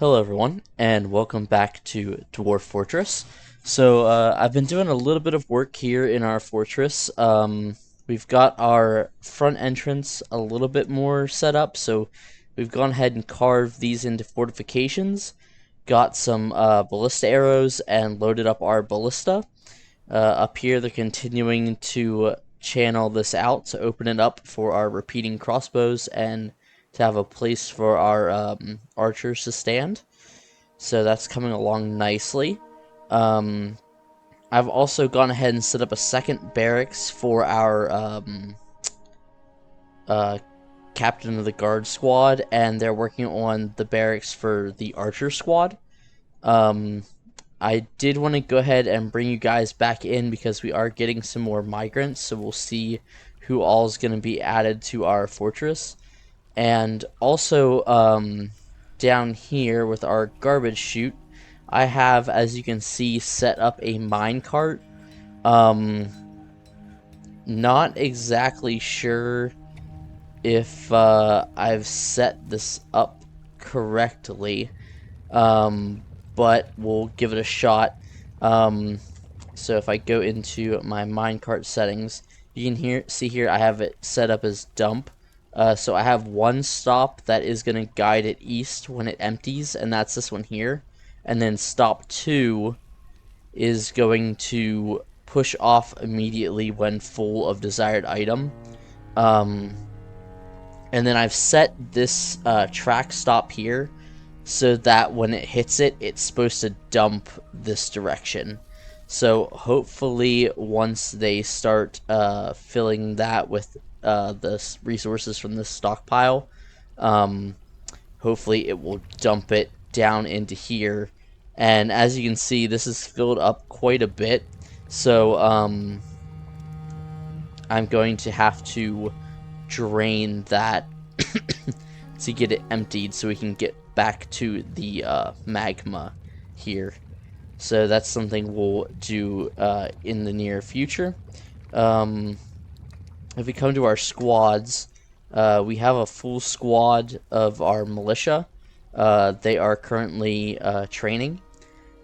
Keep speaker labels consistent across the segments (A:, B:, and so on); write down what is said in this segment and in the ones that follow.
A: Hello everyone, and welcome back to Dwarf Fortress. I've been doing a little bit of work here in our fortress. We've got our front entrance a little bit more set up, so we've gone ahead and carved these into fortifications, got some ballista arrows, and loaded up our ballista. Up here, they're continuing to channel this out to open it up for our repeating crossbows and to have a place for our archers to stand. So that's coming along nicely. Um, I've also gone ahead and set up a second barracks for our uh, captain of the guard squad, and they're working on the barracks for the archer squad. Um, I did want to go ahead and bring you guys back in because we are getting some more migrants, so we'll see who all is going to be added to our fortress. And also, down here with our garbage chute, I have, as you can see, set up a minecart. Not exactly sure if I've set this up correctly, but we'll give it a shot. So if I go into my minecart settings, you can see here I have it set up as dump. So I have one stop that is going to guide it east when it empties, and that's this one here. And then stop 2 is going to push off immediately when full of desired item. And then I've set this track stop here so that when it hits it, it's supposed to dump this direction. So hopefully once they start filling that with the resources from this stockpile, hopefully it will dump it down into here. And as you can see, this is filled up quite a bit. So I'm going to have to drain that to get it emptied so we can get back to the magma here. So that's something we'll do in the near future. If we come to our squads, we have a full squad of our militia. They are currently training.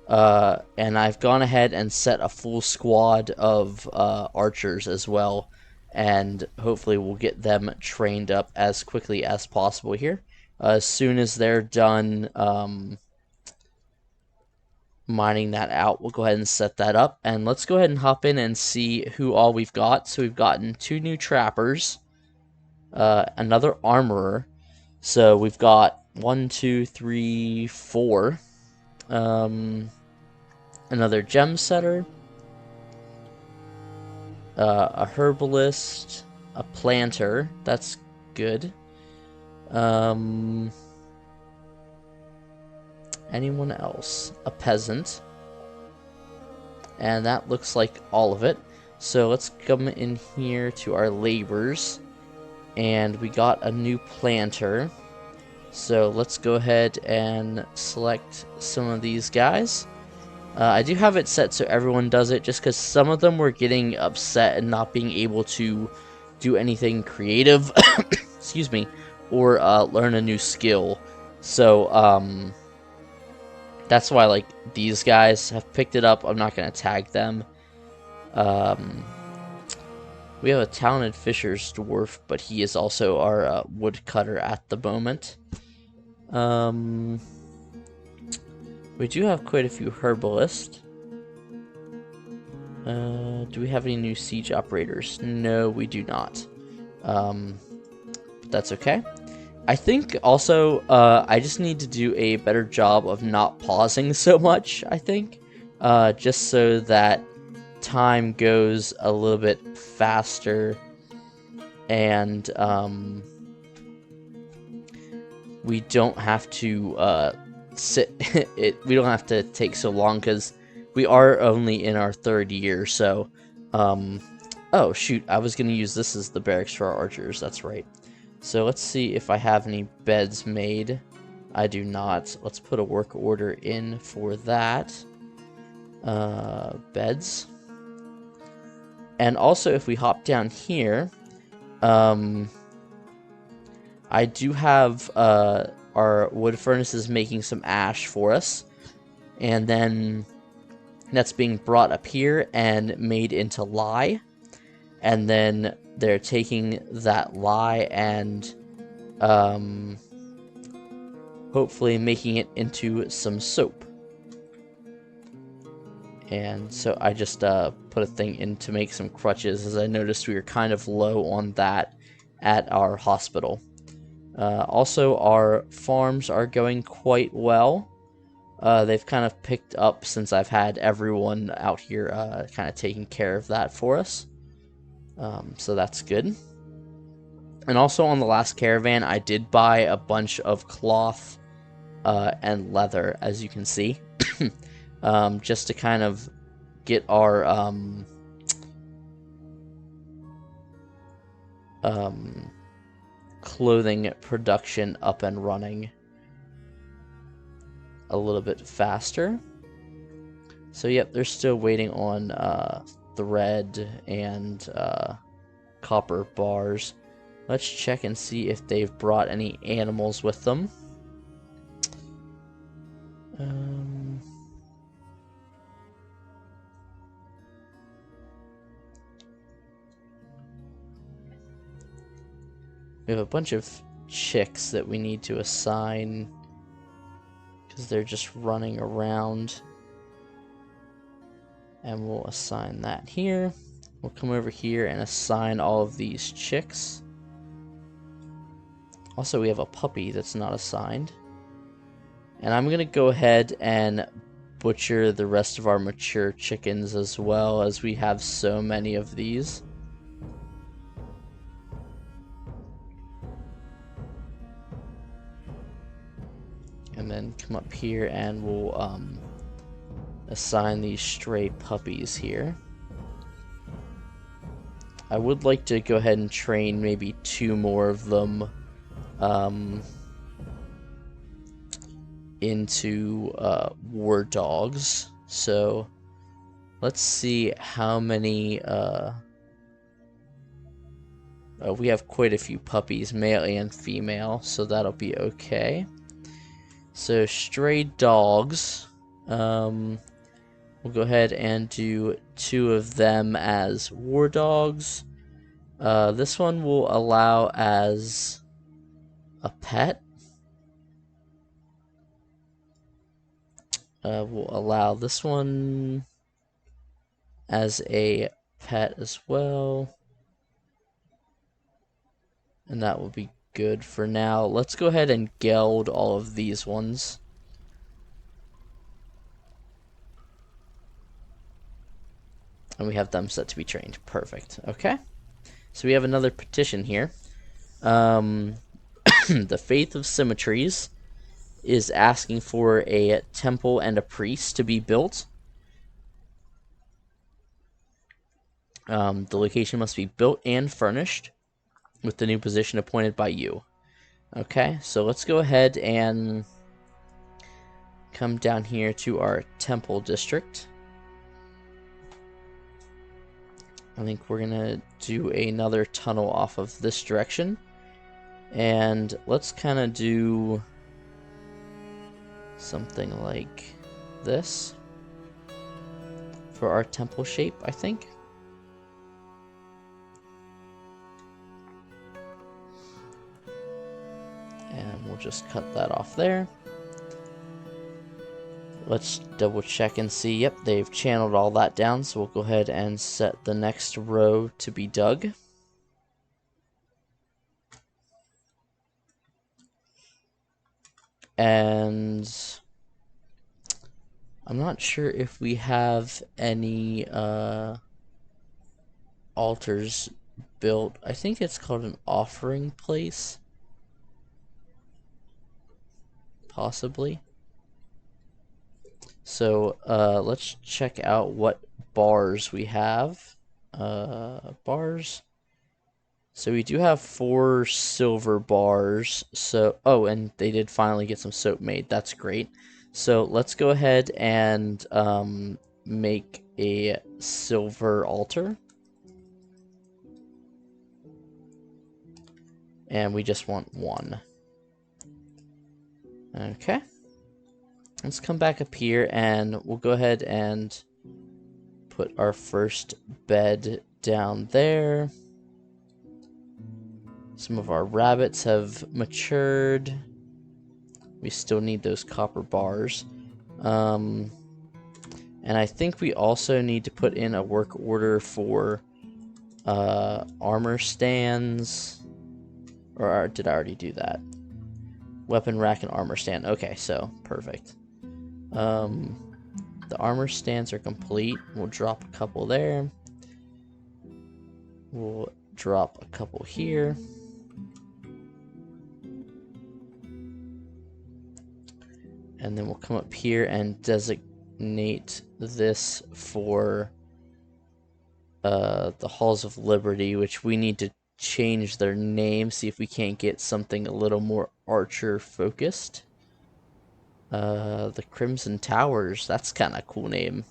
A: And I've gone ahead and set a full squad of archers as well. And hopefully we'll get them trained up as quickly as possible here. As soon as they're done mining that out, we'll go ahead and set that up. And let's go ahead and hop in and see who all we've got. So we've gotten 2 new trappers, another armorer. So we've got 1, 2, 3, 4. Another gem setter, a herbalist, a planter. That's good. Anyone else? A peasant. And that looks like all of it. So let's come in here to our laborers. And we got a new planter. So let's go ahead and select some of these guys. I do have it set so everyone does it, just because some of them were getting upset and not being able to do anything creative, excuse me, or learn a new skill. So that's why, like, these guys have picked it up. I'm not going to tag them. We have a talented fisher's dwarf, but he is also our woodcutter at the moment. We do have quite a few herbalists. Do we have any new siege operators? No, we do not. But that's okay. I think also I just need to do a better job of not pausing so much, I think. Just so that time goes a little bit faster and we don't have to we don't have to take so long because we are only in our 3rd year. So oh shoot, I was gonna use this as the barracks for our archers. That's right. So let's see if I have any beds made. I do not. Let's put a work order in for that. Beds. And also if we hop down here, I do have our wood furnace is making some ash for us, and then that's being brought up here and made into lye, and then they're taking that lye and hopefully making it into some soap. And so I just put a thing in to make some crutches, as I noticed we were kind of low on that at our hospital. Also, our farms are going quite well. They've kind of picked up since I've had everyone out here kind of taking care of that for us. So that's good. And also on the last caravan, I did buy a bunch of cloth and leather, as you can see, just to kind of get our clothing production up and running a little bit faster. So yep, they're still waiting on thread and copper bars. Let's check and see if they've brought any animals with them. We have a bunch of chicks that we need to assign because they're just running around. And we'll assign that here. We'll come over here and assign all of these chicks. Also, we have a puppy that's not assigned. And I'm going to go ahead and butcher the rest of our mature chickens as well, as we have so many of these. And then come up here and we'll assign these stray puppies here. I would like to go ahead and train maybe 2 more of them into war dogs. So let's see how many we have quite a few puppies, male and female, so that'll be okay. So stray dogs, we'll go ahead and do 2 of them as war dogs. This one will allow as a pet. We'll allow this one as a pet as well. And that will be good for now. Let's go ahead and geld all of these ones. And we have them set to be trained. Perfect. Okay. So we have another petition here. The Faith of Symmetries is asking for a temple and a priest to be built. The location must be built and furnished with the new position appointed by you. Okay, so let's go ahead and come down here to our temple district. I think we're gonna do another tunnel off of this direction. And let's kind of do something like this for our temple shape, I think. And we'll just cut that off there. Let's double check and see. Yep, they've channeled all that down, so we'll go ahead and set the next row to be dug. And I'm not sure if we have any altars built. I think it's called an offering place. Possibly. So let's check out what bars we have. Bars. So we do have 4 silver bars. So, oh, and they did finally get some soap made. That's great. So let's go ahead and make a silver altar. And we just want 1. Okay. Let's come back up here and we'll go ahead and put our first bed down there. Some of our rabbits have matured. We still need those copper bars. And I think we also need to put in a work order for armor stands. Or did I already do that? Weapon rack and armor stand. Okay, so perfect. The armor stands are complete. We'll drop a couple there. We'll drop a couple here. And then we'll come up here and designate this for the Halls of Liberty, which we need to change their name, see if we can't get something a little more archer focused. The Crimson Towers, that's kind of a cool name.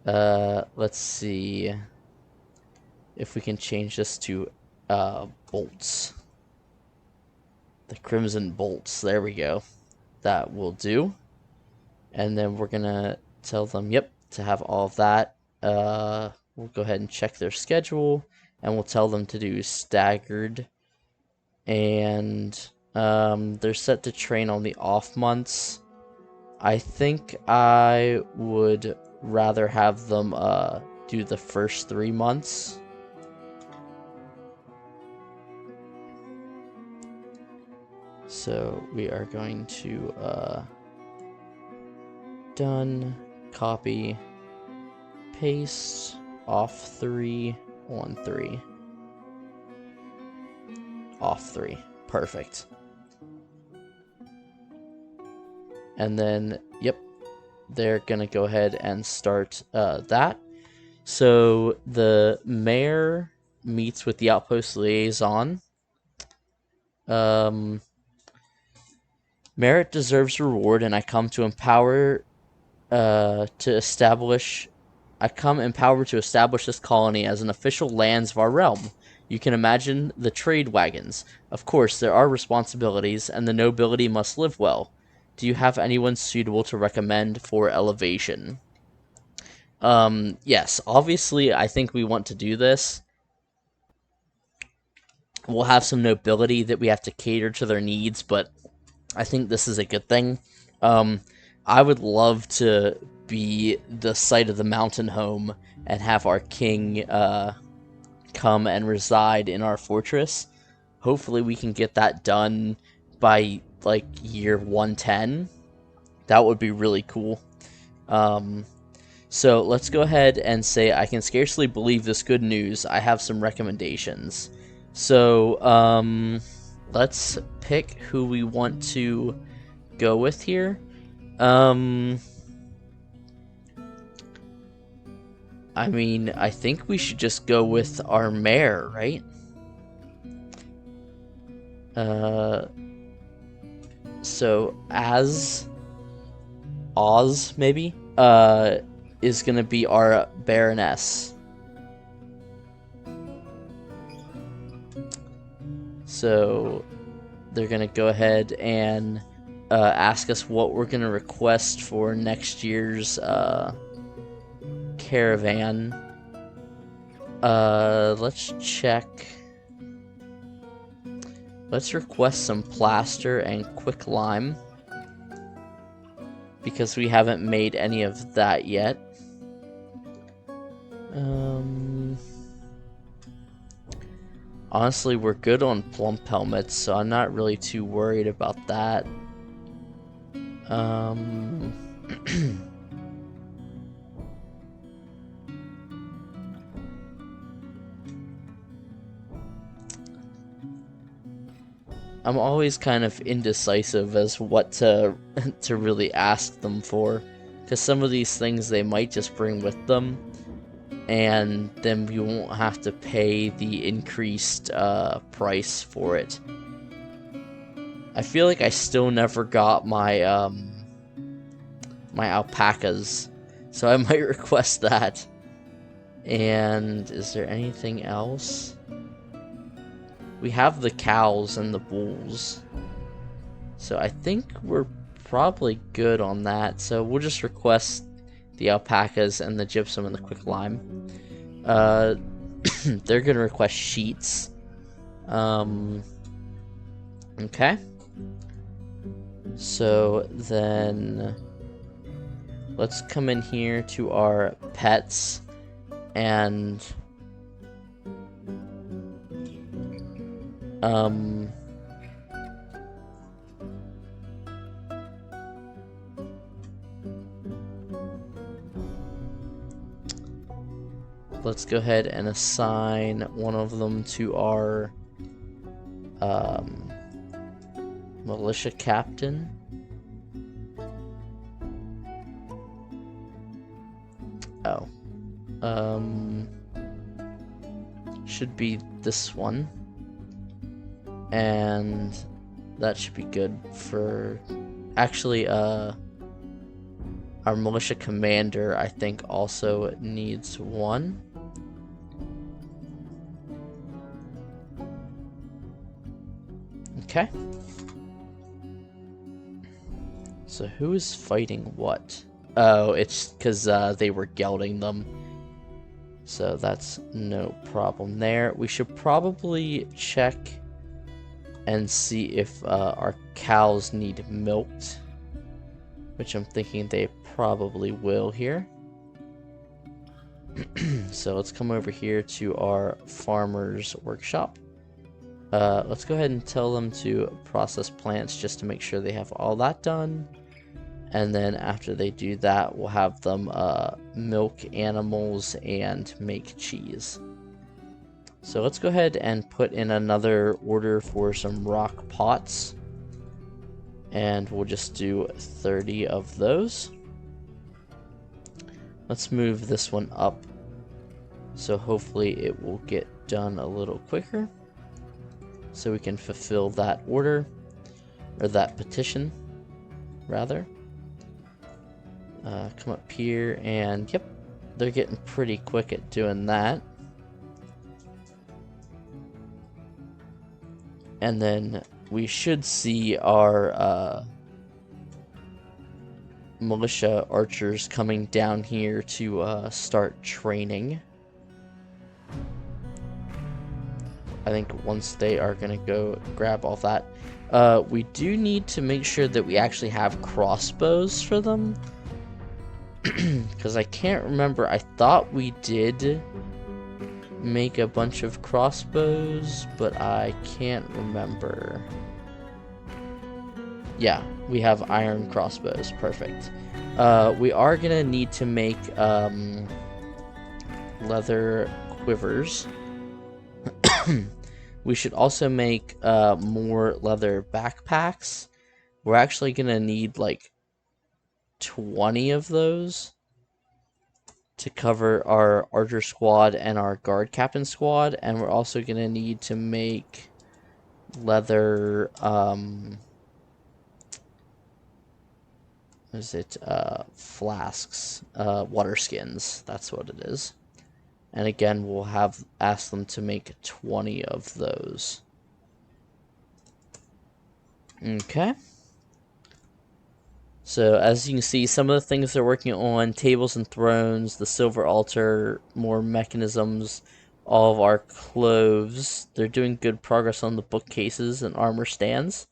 A: Let's see if we can change this to bolts. The Crimson Bolts, there we go. That will do. And then we're gonna tell them, yep, to have all of that. We'll go ahead and check their schedule, and we'll tell them to do staggered. And they're set to train on the off months. I think I would rather have them do the first 3 months. So we are going to done, copy, paste, off 3, on 3. Off 3. Perfect. And then, yep, they're gonna go ahead and start that. So the mayor meets with the outpost liaison. Merit deserves reward, and I come empowered to establish this colony as an official lands of our realm. You can imagine the trade wagons. Of course, there are responsibilities, and the nobility must live well. Do you have anyone suitable to recommend for elevation? Yes, obviously, I think we want to do this. We'll have some nobility that we have to cater to their needs, but I think this is a good thing. I would love to be the site of the mountain home and have our king come and reside in our fortress. Hopefully we can get that done by like year 110. That would be really cool. So let's go ahead and say, I can scarcely believe this good news. I have some recommendations. So let's pick who we want to go with here. I mean, I think we should just go with our mayor, right? So Oz, maybe, is gonna be our Baroness. So they're gonna go ahead and ask us what we're gonna request for next year's caravan. Let's check. Let's request some plaster and quick lime, because we haven't made any of that yet. Honestly, we're good on plump helmets, so I'm not really too worried about that. I'm always kind of indecisive as what to really ask them for, because some of these things they might just bring with them, and then we won't have to pay the increased price for it. I feel like I still never got my my alpacas, so I might request that. And is there anything else? We have the cows and the bulls, So I think we're probably good on that. So we'll just request the alpacas and the gypsum and the quicklime. They're gonna request sheets. Okay. So then let's come in here to our pets and let's go ahead and assign one of them to our militia captain. Oh. Should be this one. And that should be good for... Actually, our militia commander, I think, also needs one. Okay. So who is fighting what? Oh, it's because they were gelding them. So that's no problem there. We should probably check and see if our cows need milked, which I'm thinking they probably will here. So let's come over here to our farmer's workshop. Let's go ahead and tell them to process plants just to make sure they have all that done. And then after they do that, we'll have them milk animals and make cheese. So let's go ahead and put in another order for some rock pots. And we'll just do 30 of those. Let's move this one up. So hopefully it will get done a little quicker. So we can fulfill that order. Or that petition, rather. Come up here and, yep, they're getting pretty quick at doing that. And then we should see our militia archers coming down here to start training. I think once they are going to go grab all that. We do need to make sure that we actually have crossbows for them. Because I can't remember. I thought we did make a bunch of crossbows, but I can't remember. Yeah, we have iron crossbows. Perfect. We are going to need to make leather quivers. We should also make more leather backpacks. We're actually going to need like 20 of those to cover our archer squad and our guard captain squad, and we're also going to need to make leather flasks, water skins. That's what it is. And again, we'll ask them to make 20 of those. Okay. So as you can see, some of the things they're working on: tables and thrones, the silver altar, more mechanisms, all of our clothes. They're doing good progress on the bookcases and armor stands.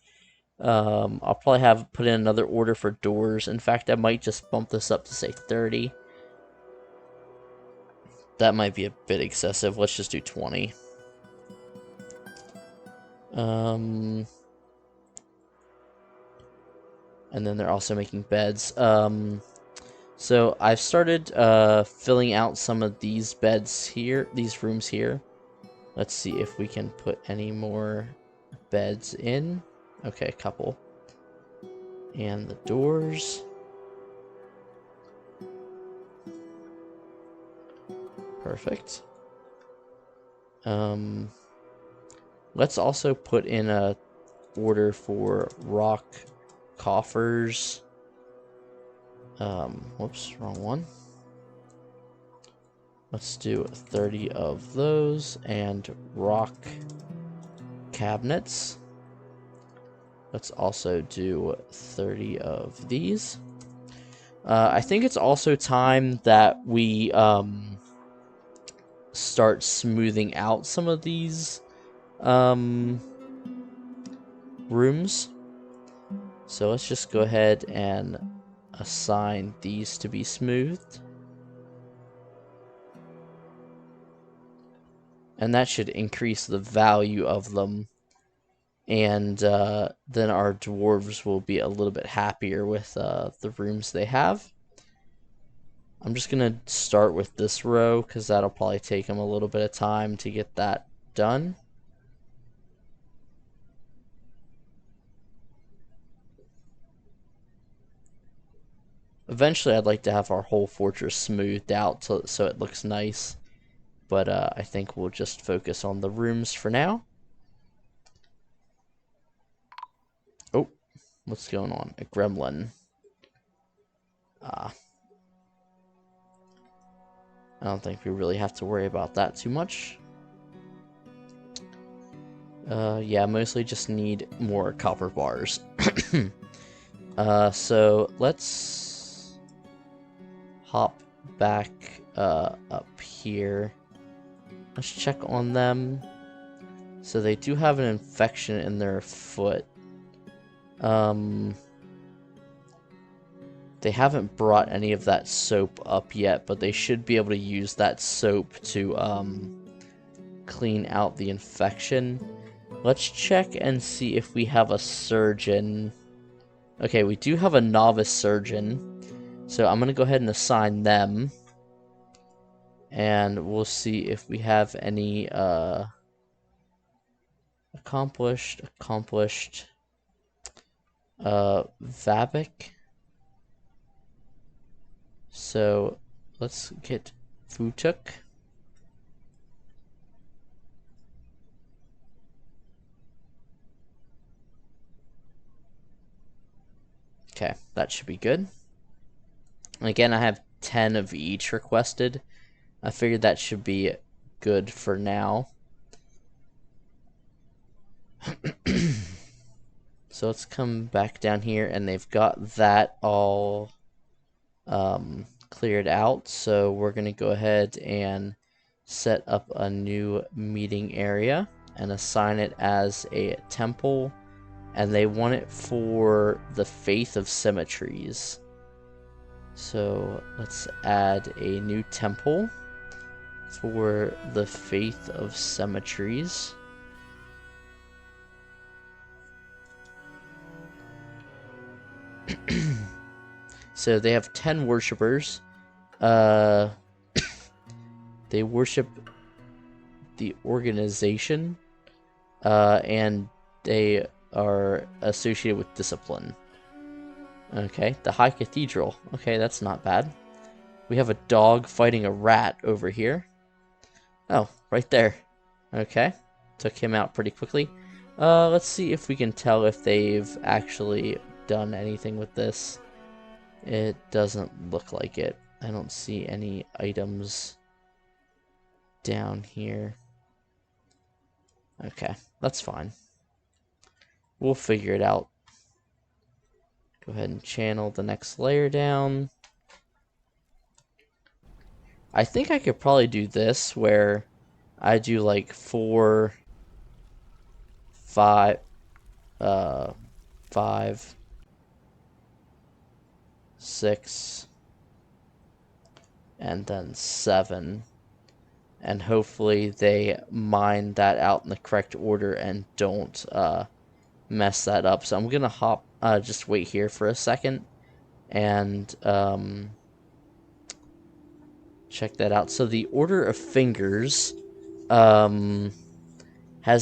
A: I'll probably put in another order for doors. In fact, I might just bump this up to say 30. That might be a bit excessive. Let's just do 20. And then they're also making beds. So I've started filling out some of these beds here, these rooms here. Let's see if we can put any more beds in. Okay, a couple. And the doors. Perfect. Let's also put in a order for rock coffers. Whoops, wrong one. Let's do 30 of those, and rock cabinets. Let's also do 30 of these. I think it's also time that we start smoothing out some of these rooms. So let's just go ahead and assign these to be smoothed. And that should increase the value of them. And then our dwarves will be a little bit happier with the rooms they have. I'm just going to start with this row because that'll probably take them a little bit of time to get that done. Eventually, I'd like to have our whole fortress smoothed out so it looks nice. But I think we'll just focus on the rooms for now. Oh, what's going on? A gremlin. I don't think we really have to worry about that too much. Yeah, mostly just need more copper bars. So let's hop back up here. Let's check on them. So they do have an infection in their foot. They haven't brought any of that soap up yet, but they should be able to use that soap to clean out the infection. Let's check and see if we have a surgeon. Okay, we do have a novice surgeon. So I'm going to go ahead and assign them. And we'll see if we have any accomplished Vabic. So let's get Futuk. Okay, that should be good. And again, I have 10 of each requested. I figured that should be good for now. So let's come back down here, and they've got that all cleared out. So we're going to go ahead and set up a new meeting area and assign it as a temple. And they want it for the Faith of Symmetries. So let's add a new temple for the Faith of Symmetries. So they have 10 worshippers. They worship the organization, and they are associated with discipline. Okay, the High Cathedral. Okay, that's not bad. We have a dog fighting a rat over here. Oh, right there. Okay, took him out pretty quickly. Let's see if we can tell if they've actually done anything with this. It doesn't look like it. I don't see any items down here. Okay, that's fine. We'll figure it out. Go ahead and channel the next layer down. I think I could probably do this where I do like 4, 5, 5, 6, and then 7. And hopefully they mine that out in the correct order and don't mess that up. So I'm going to just wait here for a second and check that out. So the Order of Fingers has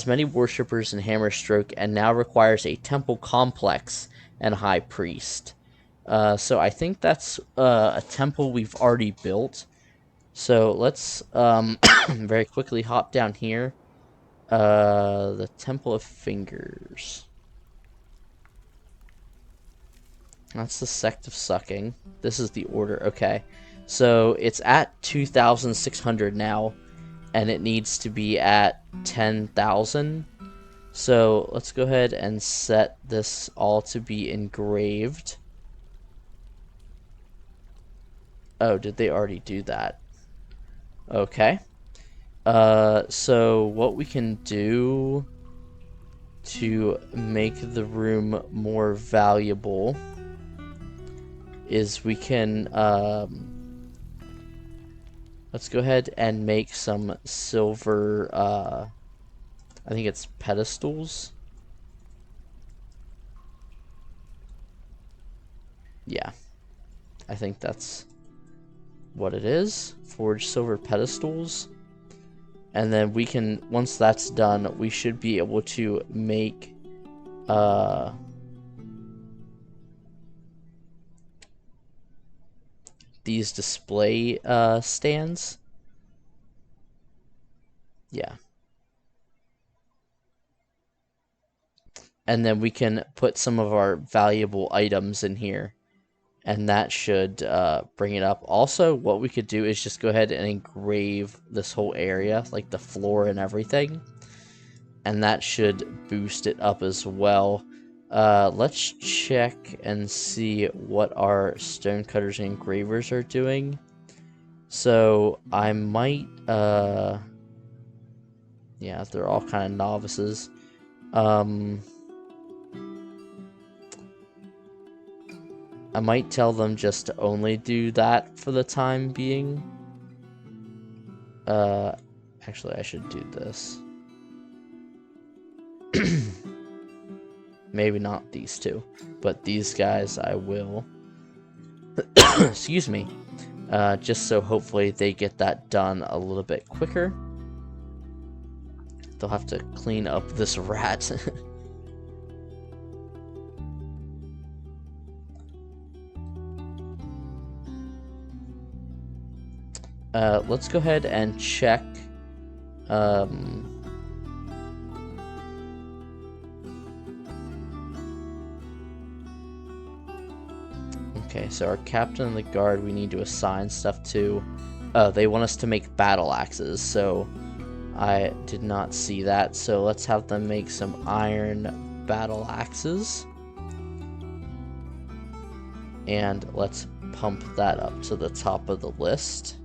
A: many worshippers in Hammerstroke and now requires a temple complex and high priest. So I think that's a temple we've already built. So let's very quickly hop down here. The Temple of Fingers. That's the Sect of Sucking. This is the Order. Okay. So it's at 2,600 now, and it needs to be at 10,000. So let's go ahead and set this all to be engraved. Oh, did they already do that? Okay. So what we can do to make the room more valuable is we can, let's go ahead and make some silver, I think it's pedestals. Yeah, I think that's what it is. Forge silver pedestals. And then we can, once that's done, we should be able to make these display stands. Yeah. And then we can put some of our valuable items in here. And that should bring it up. Also, what we could do is just go ahead and engrave this whole area, like the floor and everything. And that should boost it up as well. Let's check and see what our stonecutters and engravers are doing. So I might, yeah, they're all kind of novices. I might tell them just to only do that for the time being. Actually, I should do this. Maybe not these two, but these guys I will. Excuse me. Just so hopefully they get that done a little bit quicker. They'll have to clean up this rat. Let's go ahead and check. Okay, so our captain and the guard we need to assign stuff to. Oh, they want us to make battle axes, so I did not see that. So let's have them make some iron battle axes. And let's pump that up to the top of the list.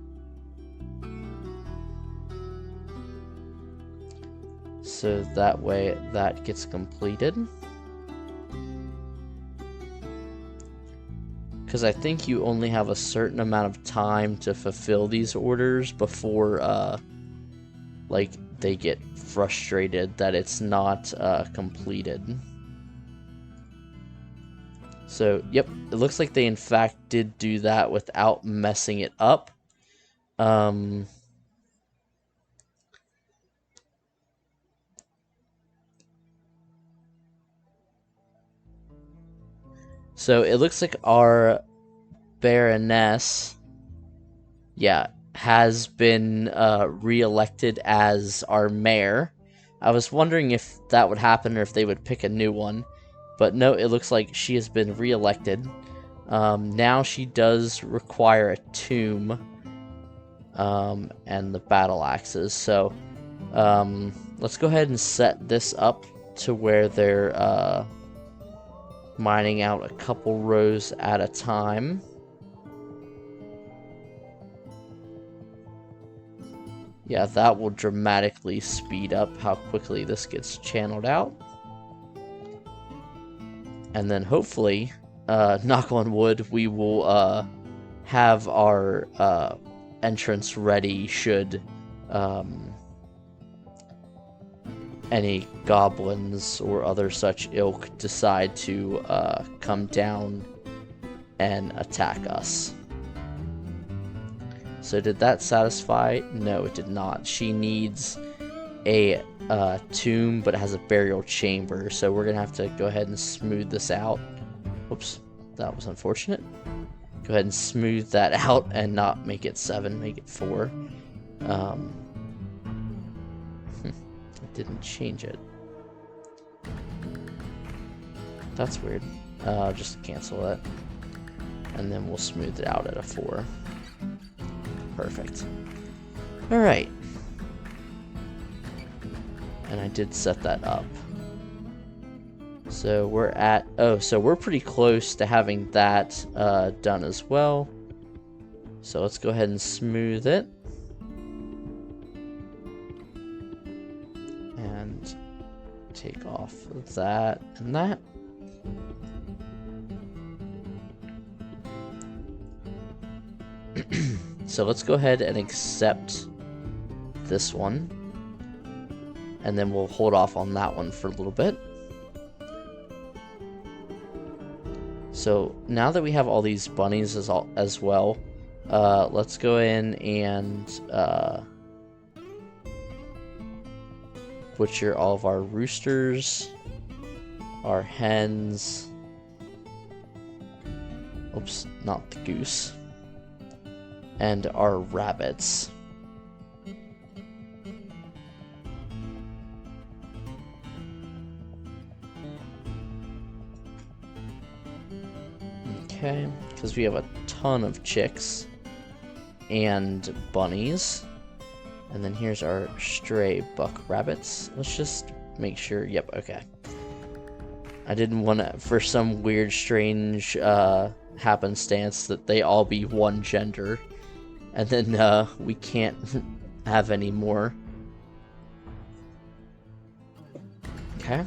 A: So that way that gets completed. Because I think you only have a certain amount of time to fulfill these orders before like they get frustrated that it's not completed. So yep, it looks like they in fact did do that without messing it up. So it looks like our Baroness, yeah, has been re-elected as our mayor. I was wondering if that would happen or if they would pick a new one. But no, it looks like she has been re-elected. Now she does require a tomb and the battle axes. So let's go ahead and set this up to where they're mining out a couple rows at a time. Yeah, that will dramatically speed up how quickly this gets channeled out. And then hopefully, knock on wood, we will have our entrance ready should any goblins or other such ilk decide to come down and attack us. So did that satisfy? No, it did not. She needs a tomb, but it has a burial chamber. So we're going to have to go ahead and smooth this out. Oops, that was unfortunate. Go ahead and smooth that out and not make it 7, make it 4. Didn't change it. That's weird. Just cancel it. And then we'll smooth it out at a 4. Perfect. Alright. And I did set that up. So we're at, oh, so we're pretty close to having that done as well. So let's go ahead and smooth it. And take off that and that. So let's go ahead and accept this one. And then we'll hold off on that one for a little bit. So now that we have all these bunnies as well, let's go in and butcher all of our roosters, our hens. Oops, not the goose. And our rabbits. Okay, because we have a ton of chicks and bunnies. And then here's our stray buck rabbits. Let's just make sure. Yep, okay. I didn't want to, for some weird, strange happenstance, that they all be one gender. And then we can't have any more. Okay.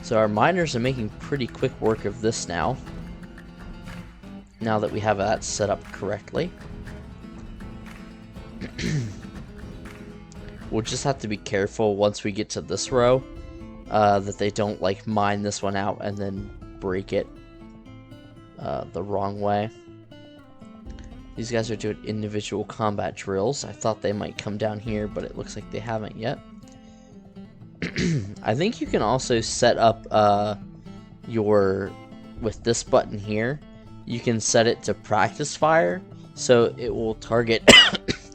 A: So our miners are making pretty quick work of this now. Now that we have that set up correctly. We'll just have to be careful once we get to this row. That they don't like mine this one out and then break it the wrong way. These guys are doing individual combat drills. I thought they might come down here, but it looks like they haven't yet. I think you can also set up with this button here, you can set it to practice fire, so it will target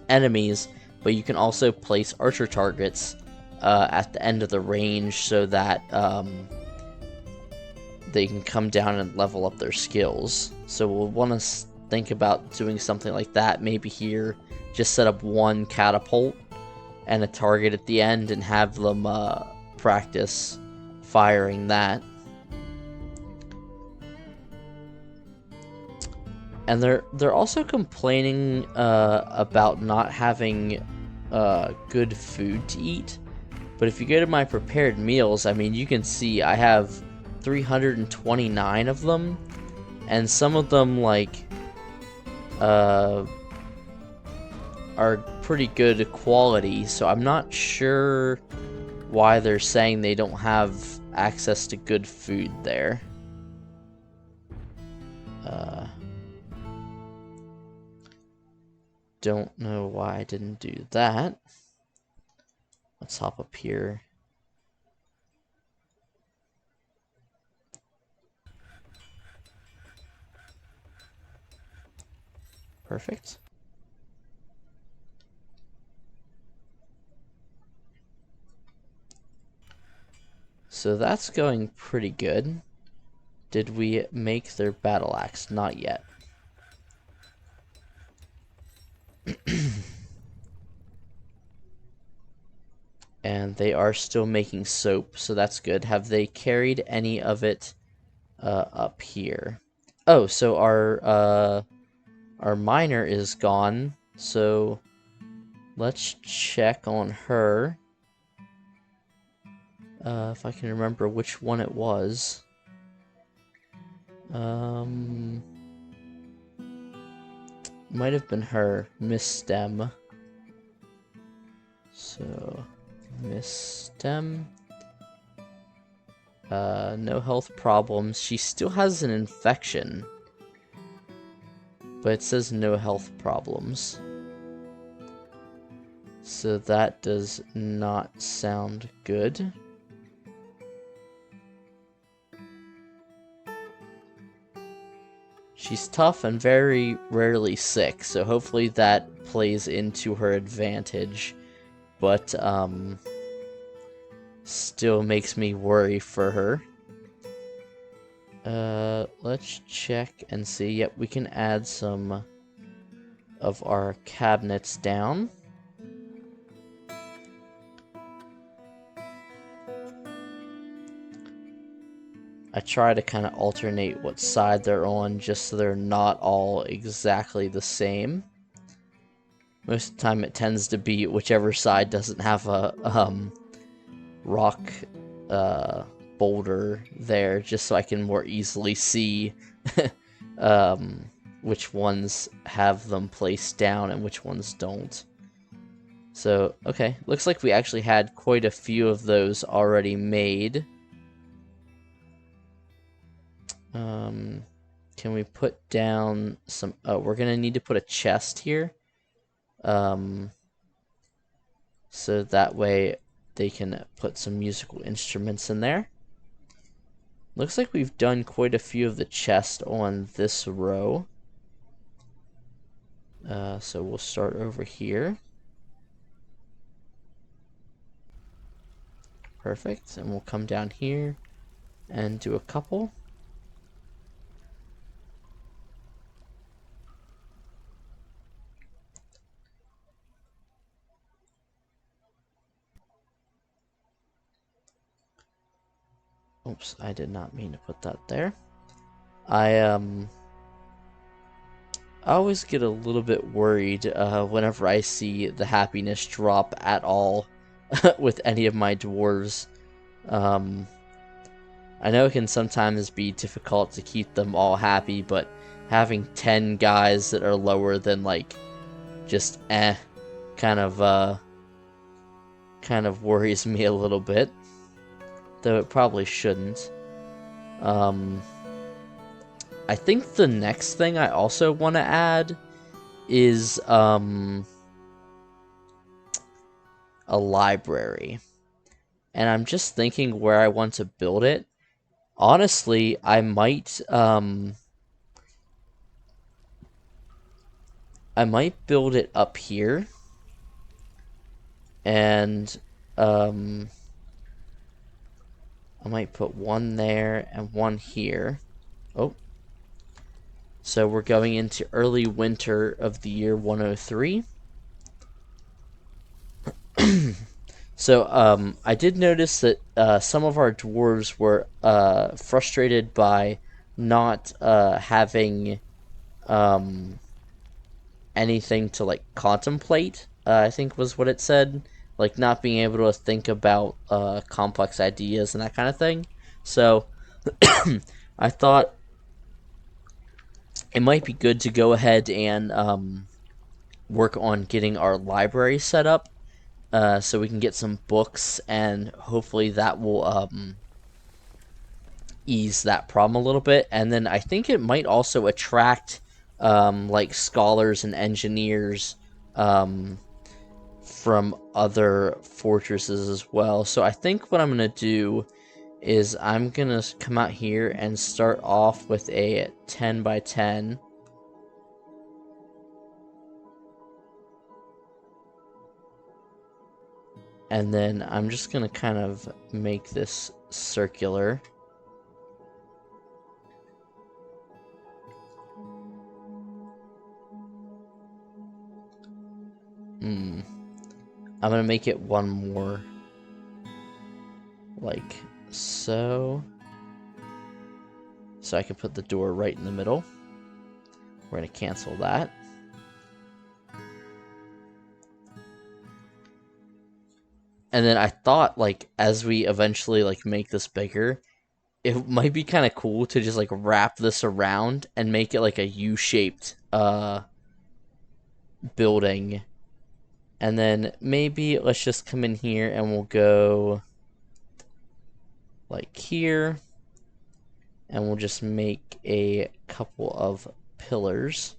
A: enemies, but you can also place archer targets at the end of the range so that they can come down and level up their skills. So we'll want to think about doing something like that. Maybe here, just set up one catapult and a target at the end and have them practice firing that. And they're also complaining about not having good food to eat. But if you go to my prepared meals, I mean, you can see I have 329 of them, and some of them like are pretty good quality, so I'm not sure why they're saying they don't have access to good food there. Don't know why I didn't do that. Let's hop up here. Perfect. So that's going pretty good. Did we make their battle axe? Not yet. And they are still making soap, so that's good. Have they carried any of it up here? Oh, so our miner is gone, so let's check on her. If I can remember which one it was. Might have been her, Miss Stem. So, Miss Stem. No health problems. She still has an infection, but it says no health problems. So that does not sound good. She's tough and very rarely sick, so hopefully that plays into her advantage. But, still makes me worry for her. Let's check and see. Yep, we can add some of our cabinets down. I try to kind of alternate what side they're on just so they're not all exactly the same. Most of the time it tends to be whichever side doesn't have a rock boulder there, just so I can more easily see which ones have them placed down and which ones don't. So, okay, looks like we actually had quite a few of those already made. Can we put down some... Oh, we're gonna need to put a chest here. So that way they can put some musical instruments in there. Looks like we've done quite a few of the chests on this row. So we'll start over here. Perfect, and we'll come down here and do a couple. Oops, I did not mean to put that there. I always get a little bit worried whenever I see the happiness drop at all with any of my dwarves. I know it can sometimes be difficult to keep them all happy, but having 10 guys that are lower than like just kind of worries me a little bit, though it probably shouldn't. I think the next thing I also want to add is a library. And I'm just thinking where I want to build it. Honestly, I might build it up here. And I might put one there and one here. Oh. So we're going into early winter of the year 103. So I did notice that some of our dwarves were frustrated by not having anything to like contemplate. I think was what it said, like not being able to think about complex ideas and that kind of thing. So I thought it might be good to go ahead and work on getting our library set up. So we can get some books, and hopefully that will ease that problem a little bit. And then I think it might also attract like scholars and engineers from other fortresses as well. So I think what I'm going to do is I'm going to come out here and start off with a 10 by 10. And then I'm just going to kind of make this circular. I'm going to make it one more. Like so. So I can put the door right in the middle. We're going to cancel that. And then I thought, like, as we eventually, like, make this bigger, it might be kind of cool to just, like, wrap this around and make it, like, a U-shaped, building. And then maybe let's just come in here and we'll go, like, here. And we'll just make a couple of pillars.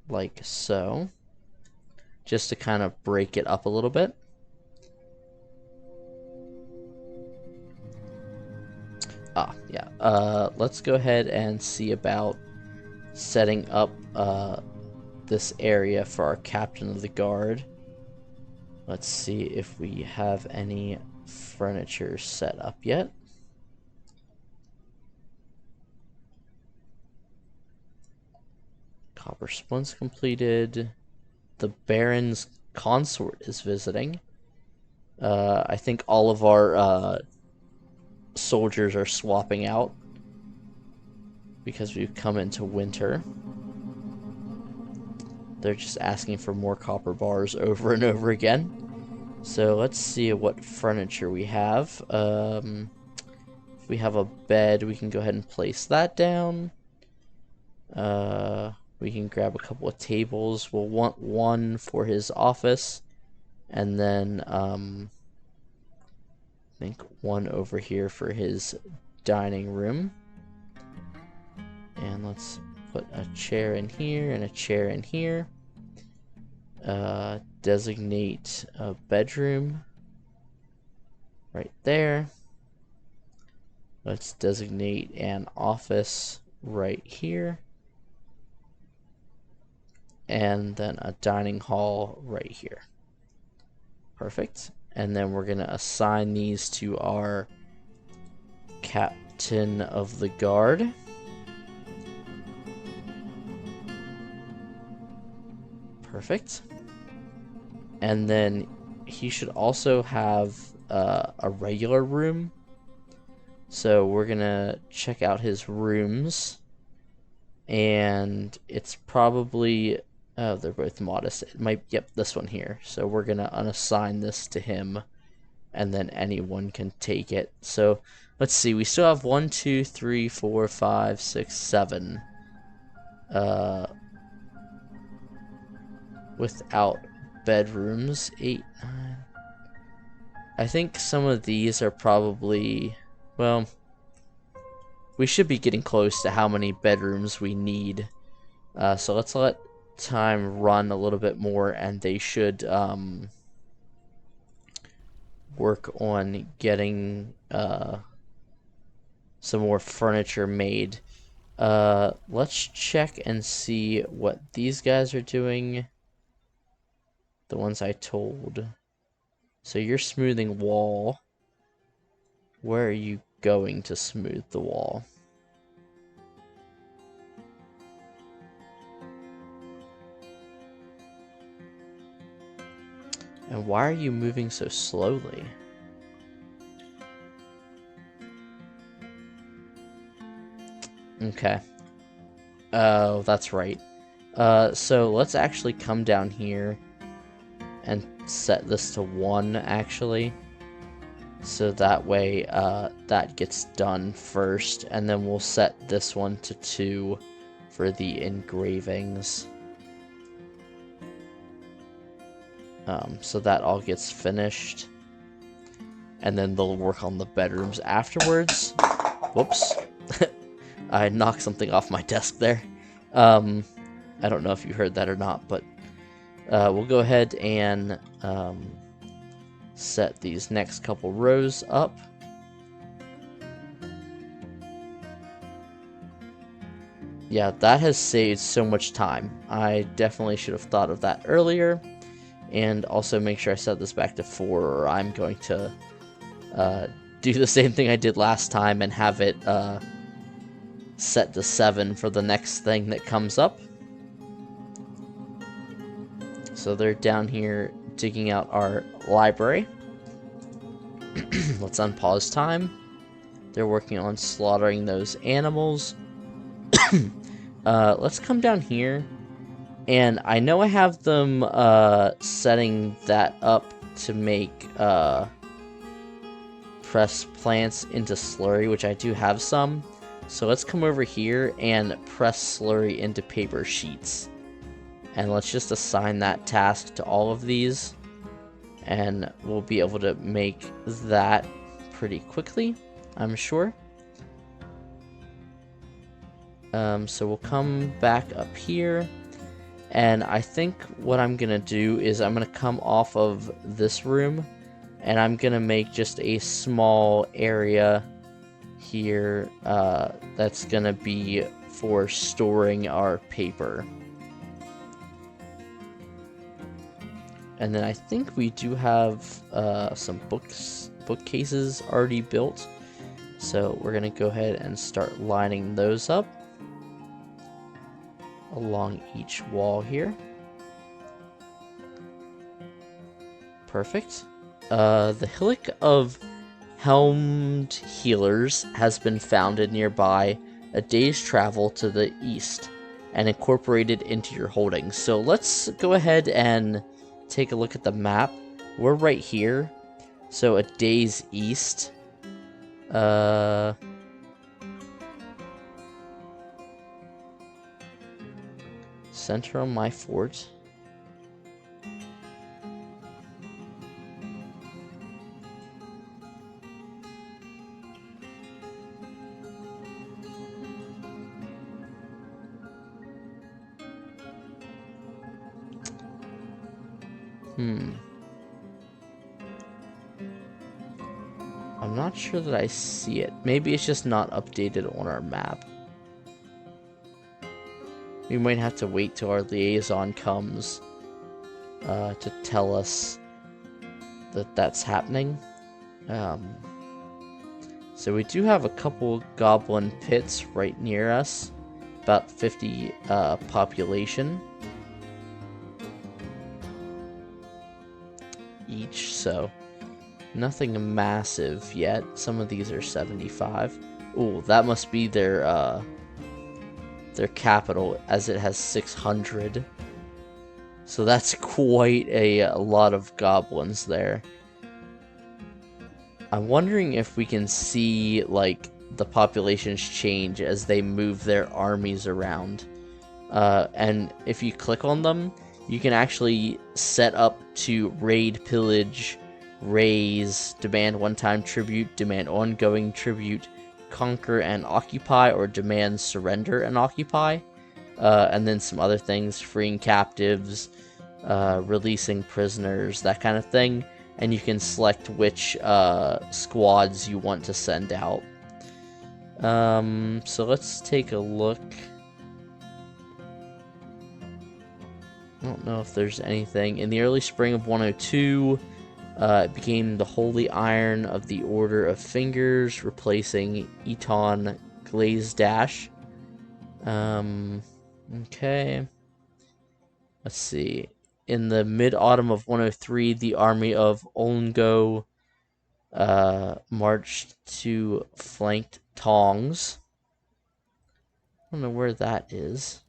A: Like so. Just to kind of break it up a little bit. Yeah. Let's go ahead and see about setting up this area for our captain of the guard. Let's see if we have any furniture set up yet. Copper splints completed. the Baron's consort is visiting. I think all of our soldiers are swapping out because we've come into winter. They're just asking for more copper bars over and over again. So let's see what furniture we have. If we have a bed, we can go ahead and place that down. We can grab a couple of tables. We'll want one for his office, and then I think one over here for his dining room. And let's put a chair in here and a chair in here. Designate a bedroom right there. Let's designate an office right here. And then a dining hall right here. Perfect. And then we're going to assign these to our captain of the guard. Perfect. And then he should also have a regular room. So we're going to check out his rooms. And it's probably... Oh, they're both modest. It might, yep, this one here. So we're going to unassign this to him, and then anyone can take it. So let's see. We still have 1, 2, 3, 4, 5, 6, 7. Without bedrooms. 8, 9. I think some of these are probably, well, we should be getting close to how many bedrooms we need. So let's let time run a little bit more, and they should work on getting some more furniture made. Let's check and see what these guys are doing. The ones I told. So you're smoothing wall. Where are you going to smooth the wall? And why are you moving so slowly? Okay. Oh, that's right. So let's actually come down here and set this to 1, actually. So that way, that gets done first, and then we'll set this one to 2 for the engravings. So that all gets finished, and then they'll work on the bedrooms afterwards. Whoops. I knocked something off my desk there. I don't know if you heard that or not, but we'll go ahead and set these next couple rows up. Yeah, that has saved so much time. I definitely should have thought of that earlier. And also make sure I set this back to 4, or I'm going to do the same thing I did last time and have it set to 7 for the next thing that comes up. So they're down here digging out our library. Let's unpause time. They're working on slaughtering those animals. Let's come down here. And I know I have them setting that up to make press plants into slurry, which I do have some. So let's come over here and press slurry into paper sheets. And let's just assign that task to all of these. And we'll be able to make that pretty quickly, I'm sure. So we'll come back up here. And I think what I'm going to do is I'm going to come off of this room, and I'm going to make just a small area here that's going to be for storing our paper. And then I think we do have some bookcases already built. So we're going to go ahead and start lining those up along each wall here. Perfect. The Hillock of Helmed Healers has been founded nearby, a day's travel to the east, and incorporated into your holdings. So let's go ahead and take a look at the map. We're right here, so a day's east. Center on my fort. I'm not sure that I see it. Maybe it's just not updated on our map. We might have to wait till our liaison comes to tell us that that's happening. So we do have a couple goblin pits right near us. About 50 population each, so nothing massive yet. Some of these are 75. Ooh, that must be their capital, as it has 600. So that's quite a lot of goblins there. I'm wondering if we can see, like, the populations change as they move their armies around. And if you click on them, you can actually set up to raid, pillage, raise, demand one-time tribute, demand ongoing tribute, conquer and occupy, or demand surrender and occupy. And then some other things, freeing captives, releasing prisoners, that kind of thing. And you can select which squads you want to send out. So let's take a look. I don't know if there's anything. In the early spring of 102, it became the Holy Iron of the Order of Fingers, replacing Eton Glaze Dash. Okay. Let's see. In the mid-autumn of 103, the army of Olngo marched to flanked Tongs. I don't know where that is.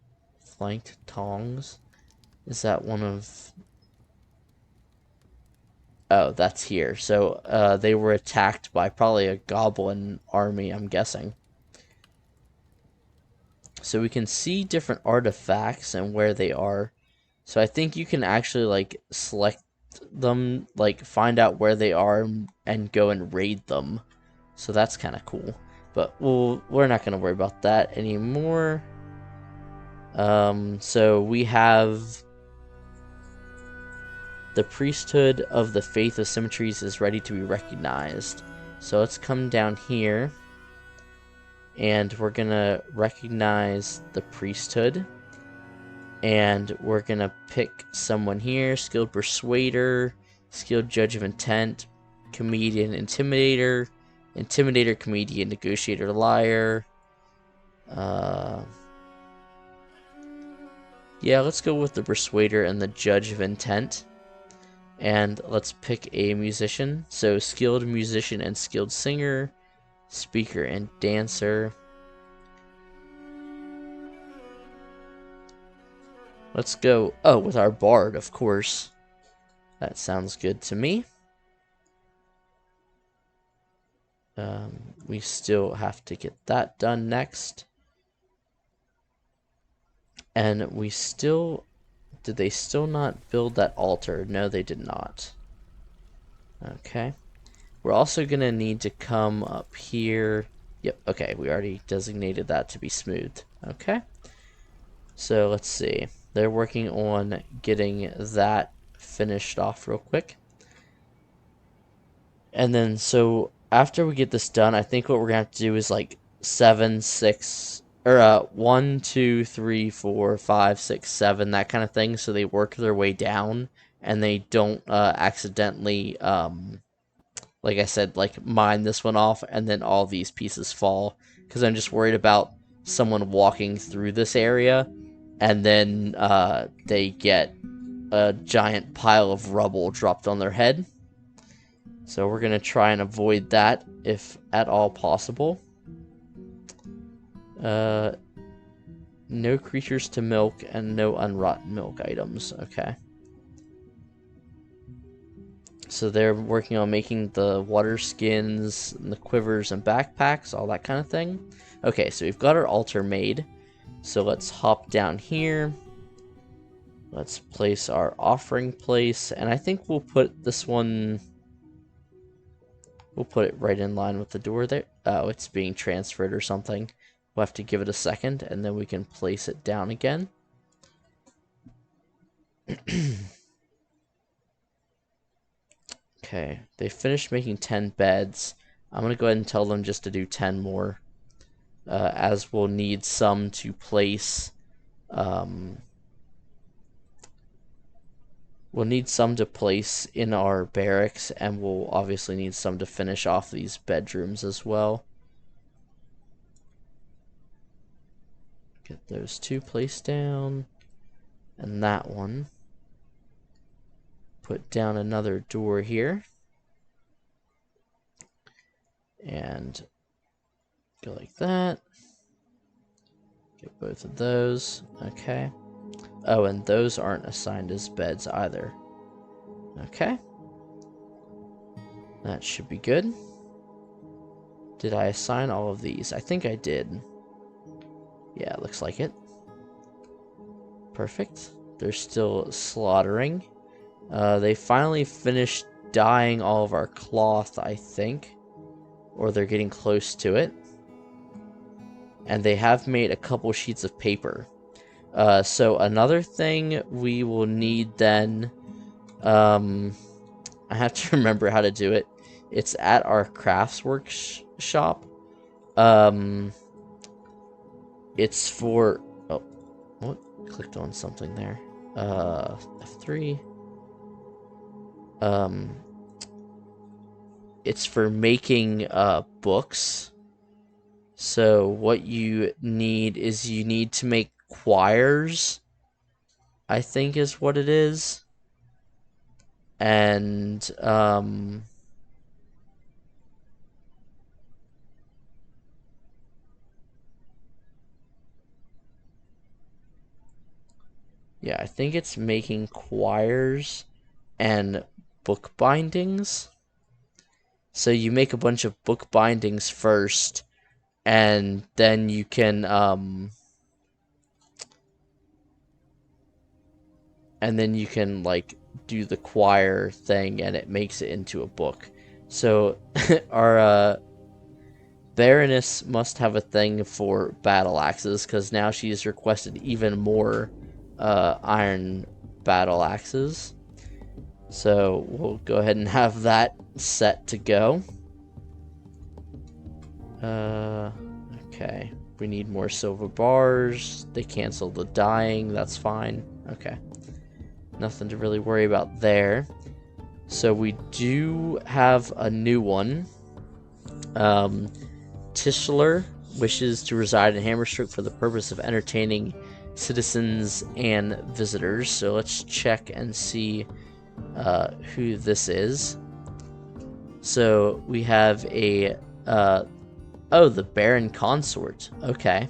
A: Flanked Tongs. Is that one of... Oh, that's here. So they were attacked by probably a goblin army, I'm guessing. So we can see different artifacts and where they are. So I think you can actually, like, select them, like, find out where they are and go and raid them. So that's kind of cool. But we're not going to worry about that anymore. So we have the priesthood of the faith of symmetries is ready to be recognized. So let's come down here. And we're going to recognize the priesthood. And we're going to pick someone here. Skilled Persuader, Skilled Judge of Intent, Comedian Intimidator, Intimidator, Comedian, Negotiator, Liar. Yeah, let's go with the Persuader and the Judge of Intent. And let's pick a musician. So Skilled Musician and Skilled Singer, Speaker and Dancer. Let's go, oh, with our Bard, of course. That sounds good to me. We still have to get that done next. And we still... Did they still not build that altar? No, they did not. Okay. We're also going to need to come up here. Yep, okay, we already designated that to be smoothed. Okay. So let's see. They're working on getting that finished off real quick. And then, so after we get this done, I think what we're going to have to do is like 7, 6, or 1, 2, 3, 4, 5, 6, 7, that kind of thing. So they work their way down and they don't accidentally, like I said, like mine this one off and then all these pieces fall. Because I'm just worried about someone walking through this area and then they get a giant pile of rubble dropped on their head. So we're going to try and avoid that if at all possible. No creatures to milk and no unrotten milk items. Okay. So they're working on making the water skins, and the quivers and backpacks, all that kind of thing. Okay, so we've got our altar made. So let's hop down here. Let's place our offering place. And I think we'll put this one... We'll put it right in line with the door there. Oh, it's being transferred or something. We'll have to give it a second, and then we can place it down again. Okay, they finished making 10 beds. I'm going to go ahead and tell them just to do 10 more, as we'll need some to place... We'll need some to place in our barracks, and we'll obviously need some to finish off these bedrooms as well. Get those two placed down, and that one. Put down another door here. And go like that. Get both of those. Okay. Oh, and those aren't assigned as beds either. Okay. That should be good. Did I assign all of these? I think I did. Yeah, looks like it. Perfect. They're still slaughtering. They finally finished dyeing all of our cloth, I think. Or they're getting close to it. And they have made a couple sheets of paper. So another thing we will need then, I have to remember how to do it. It's at our crafts workshop. It's for, oh, what? Clicked on something there. F3. It's for making, books. So what you need is you need to make quires, I think is what it is. And yeah, I think it's making quires and book bindings. So you make a bunch of book bindings first, and then you can like do the quire thing, and it makes it into a book. So our Baroness must have a thing for battle axes, because now she's requested even more iron battle axes. So we'll go ahead and have that set to go. Okay. We need more silver bars. They canceled the dyeing. That's fine. Okay. Nothing to really worry about there. So we do have a new one. Tischler wishes to reside in Hammerstroke for the purpose of entertaining citizens and visitors. So let's check and see who this is. So we have a oh, the Baron Consort. Okay.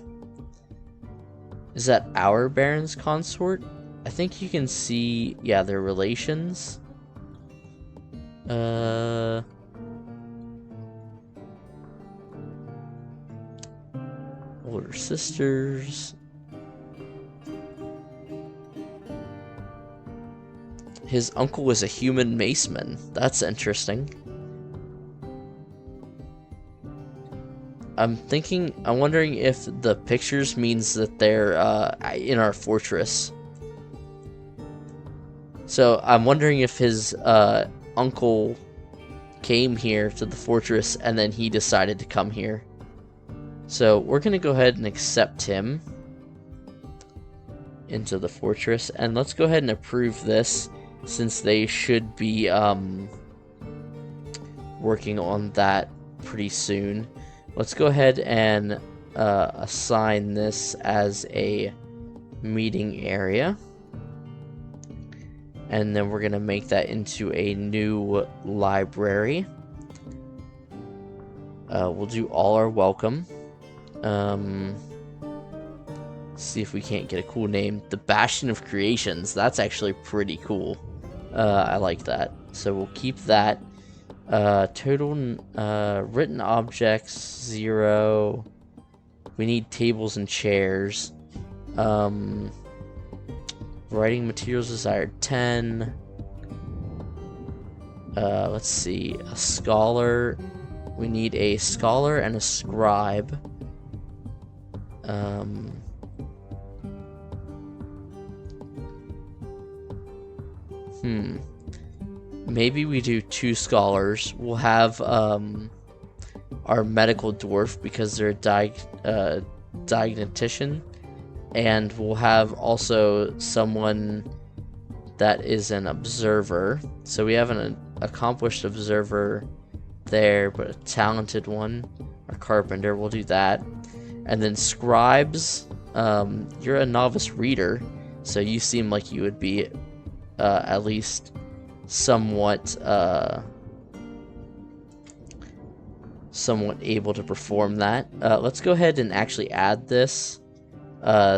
A: Is that our Baron's Consort? I think you can see, yeah, their relations. Older sisters. His uncle was a human maceman. That's interesting. I'm wondering if the pictures means that they're in our fortress. So I'm wondering if his uncle came here to the fortress and then he decided to come here. So we're going to go ahead and accept him into the fortress. And let's go ahead and approve this, since they should be working on that pretty soon. Let's go ahead and assign this as a meeting area. and then we're gonna make that into a new library. We'll do all are welcome. See if we can't get a cool name. The Bastion of Creations. That's actually pretty cool. I like that. So we'll keep that. Total written objects 0. We need tables and chairs. Writing materials desired 10. Let's see. A scholar. We need a scholar and a scribe. Maybe we do 2 scholars. We'll have our medical dwarf because they're a diagnostician, and we'll have also someone that is an observer. So we have an accomplished observer there, but a talented one, a carpenter. We'll do that. And then scribes, you're a novice reader, so you seem like you would be at least somewhat able to perform that. Let's go ahead and actually add this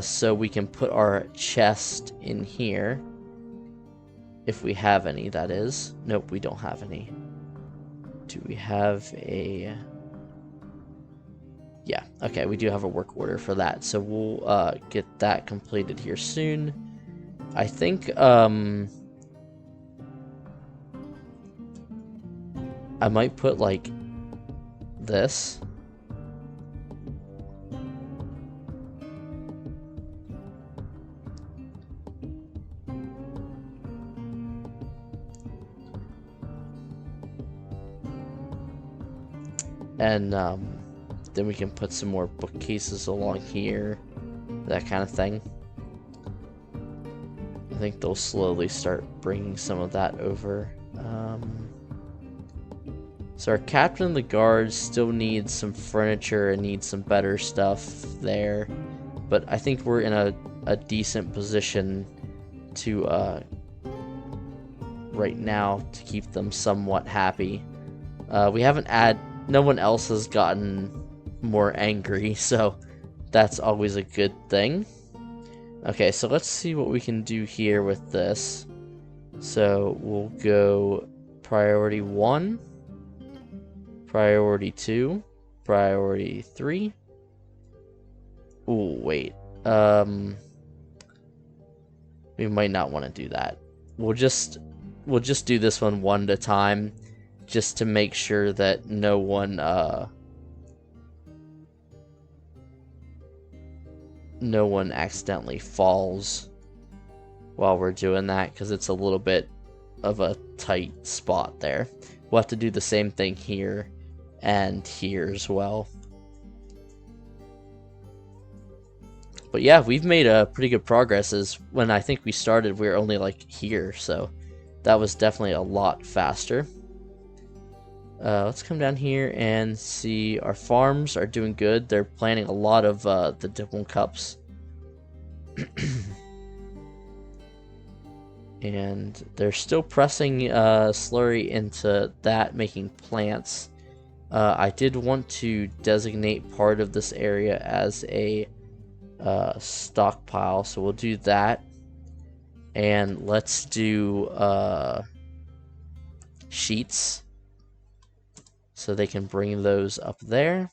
A: so we can put our chest in here. If we have any, that is. Nope, we don't have any. Do we have a... Yeah, okay, we do have a work order for that. So we'll get that completed here soon. I think I might put like this. And then we can put some more bookcases along here, that kind of thing. I think they'll slowly start bringing some of that over. So our captain of the guards still needs some furniture and needs some better stuff there, but I think we're in a decent position to right now to keep them somewhat happy. We haven't no one else has gotten more angry, so that's always a good thing. Okay, so let's see what we can do here with this. So we'll go priority 1, priority 2, priority 3. Ooh, wait. We might not want to do that. We'll just do this one at a time, just to make sure that no one accidentally falls while we're doing that, because it's a little bit of a tight spot there. We'll have to do the same thing here and here as well. But yeah, we've made pretty good progress. As when I think we started, we were only like here, so that was definitely a lot faster. Let's come down here and see. Our farms are doing good. They're planting a lot of the dipple cups. And they're still pressing slurry into that, making plants. I did want to designate part of this area as a stockpile, so we'll do that. And let's do sheets, so they can bring those up there.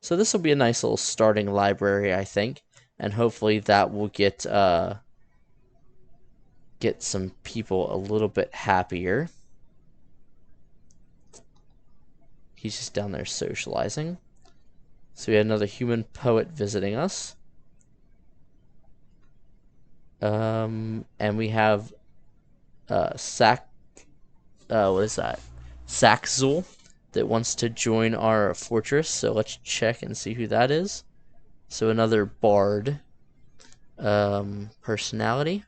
A: So this will be a nice little starting library, I think, and hopefully that will get some people a little bit happier. He's just down there socializing. So we had another human poet visiting us. And we have what is that? Saxzul that wants to join our fortress. So let's check and see who that is. So another bard personality.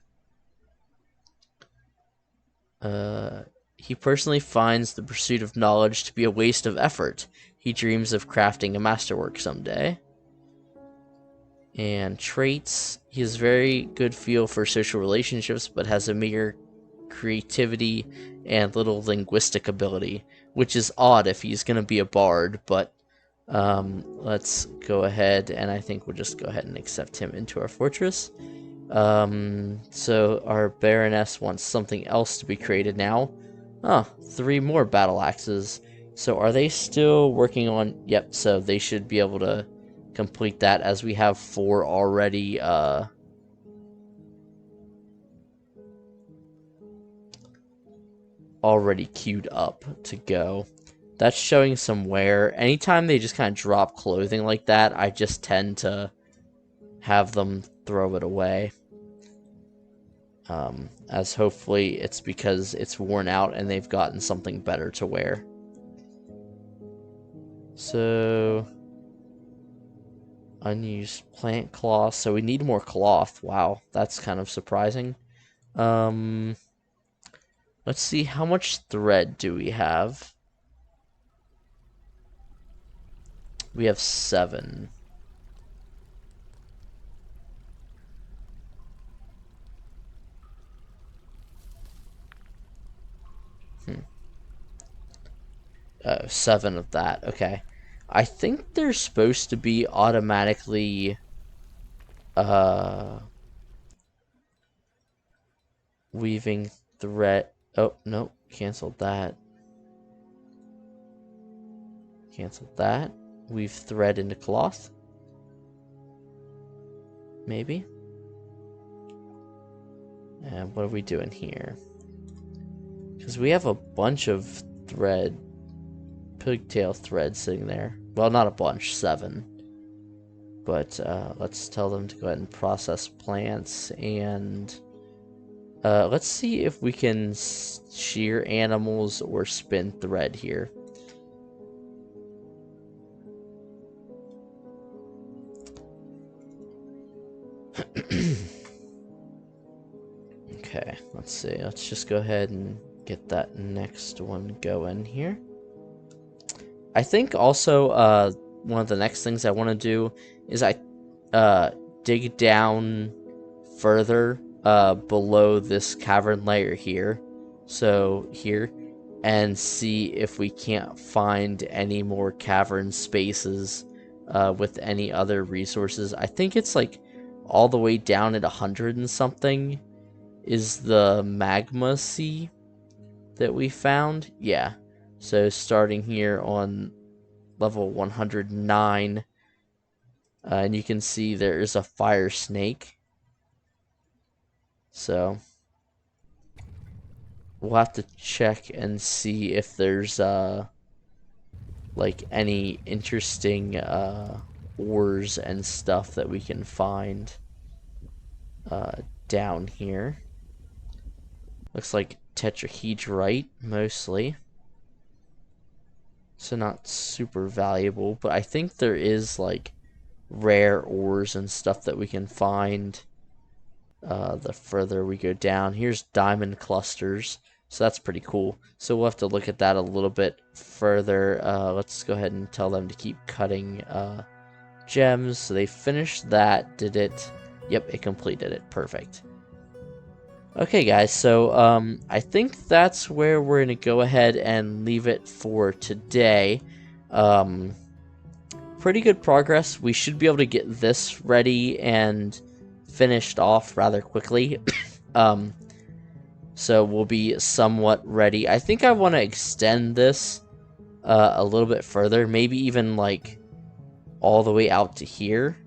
A: He personally finds the pursuit of knowledge to be a waste of effort. He dreams of crafting a masterwork someday. And traits: he has very good feel for social relationships, but has a meager creativity and little linguistic ability, which is odd if he's going to be a bard, but let's go ahead, and I think we'll just go ahead and accept him into our fortress. So our Baroness wants something else to be created now. Oh, 3 more battle axes. So are they still working on... Yep, so they should be able to complete that, as we have 4 already, already queued up to go. That's showing some wear. Anytime they just kind of drop clothing like that, I just tend to have them throw it away. As hopefully it's because it's worn out and they've gotten something better to wear. So, unused plant cloth. So we need more cloth. Wow, that's kind of surprising. Let's see, how much thread do we have? We have 7. Hmm. 7 of that. Okay. I think they're supposed to be automatically weaving thread. Oh, no, canceled that. Canceled that. Weave thread into cloth. Maybe. And what are we doing here? Because we have a bunch of thread, pigtail thread sitting there. Well, not a bunch, 7. But let's tell them to go ahead and process plants, and let's see if we can shear animals or spin thread here. Okay, let's see. Let's just go ahead and get that next one going here. I think also one of the next things I want to do is I dig down further below this cavern layer here. So here, and see if we can't find any more cavern spaces with any other resources. I think it's like all the way down at 100 and something is the magma sea that we found. Yeah. So starting here on level 109, and you can see there is a fire snake. So we'll have to check and see if there's like any interesting ores and stuff that we can find down here. Looks like tetrahedrite mostly, so not super valuable, but I think there is like rare ores and stuff that we can find the further we go down. Here's diamond clusters, so that's pretty cool. So we'll have to look at that a little bit further. Let's go ahead and tell them to keep cutting gems. So they finished that. Did it? Yep, it completed it. Perfect. Okay, guys, so I think that's where we're going to go ahead and leave it for today. Pretty good progress. We should be able to get this ready and finished off rather quickly. So we'll be somewhat ready. I think I want to extend this a little bit further, maybe even like all the way out to here,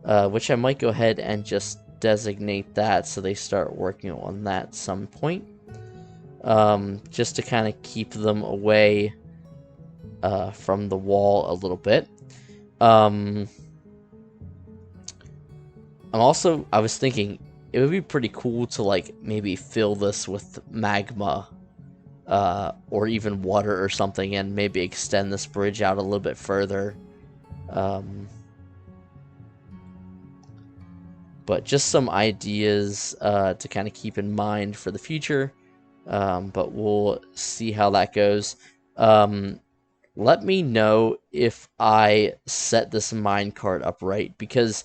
A: which I might go ahead and just designate that so they start working on that at some point, just to kind of keep them away from the wall a little bit. I was thinking it would be pretty cool to like maybe fill this with magma or even water or something, and maybe extend this bridge out a little bit further. But just some ideas to kind of keep in mind for the future. But we'll see how that goes. Let me know if I set this minecart up right, because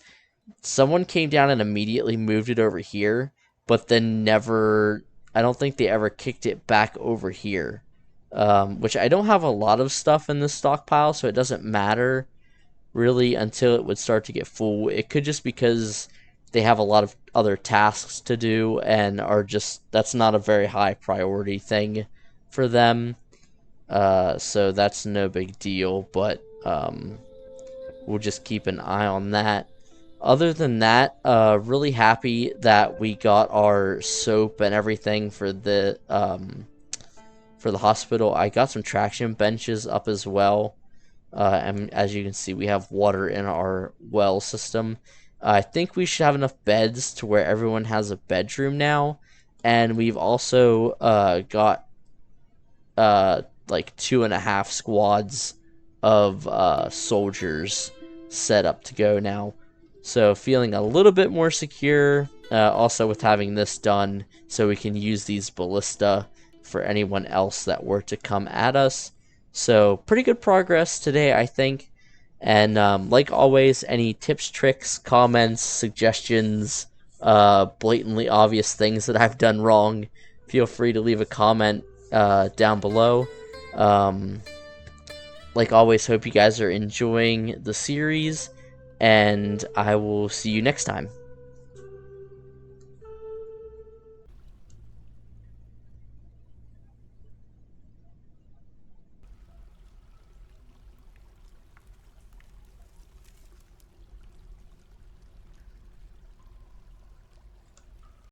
A: someone came down and immediately moved it over here, but then never I don't think they ever kicked it back over here. Which I don't have a lot of stuff in this stockpile, so it doesn't matter really until it would start to get full. It could just because they have a lot of other tasks to do and are just that's not a very high priority thing for them. So that's no big deal, but we'll just keep an eye on that. Other than that, really happy that we got our soap and everything for the hospital. I got some traction benches up as well. And as you can see, we have water in our well system. I think we should have enough beds to where everyone has a bedroom now. And we've also got like 2.5 squads of soldiers set up to go now. So feeling a little bit more secure, also with having this done, so we can use these ballista for anyone else that were to come at us. So pretty good progress today, I think. And like always, any tips, tricks, comments, suggestions, blatantly obvious things that I've done wrong, feel free to leave a comment down below. Um, like always, hope you guys are enjoying the series, and I will see you next time.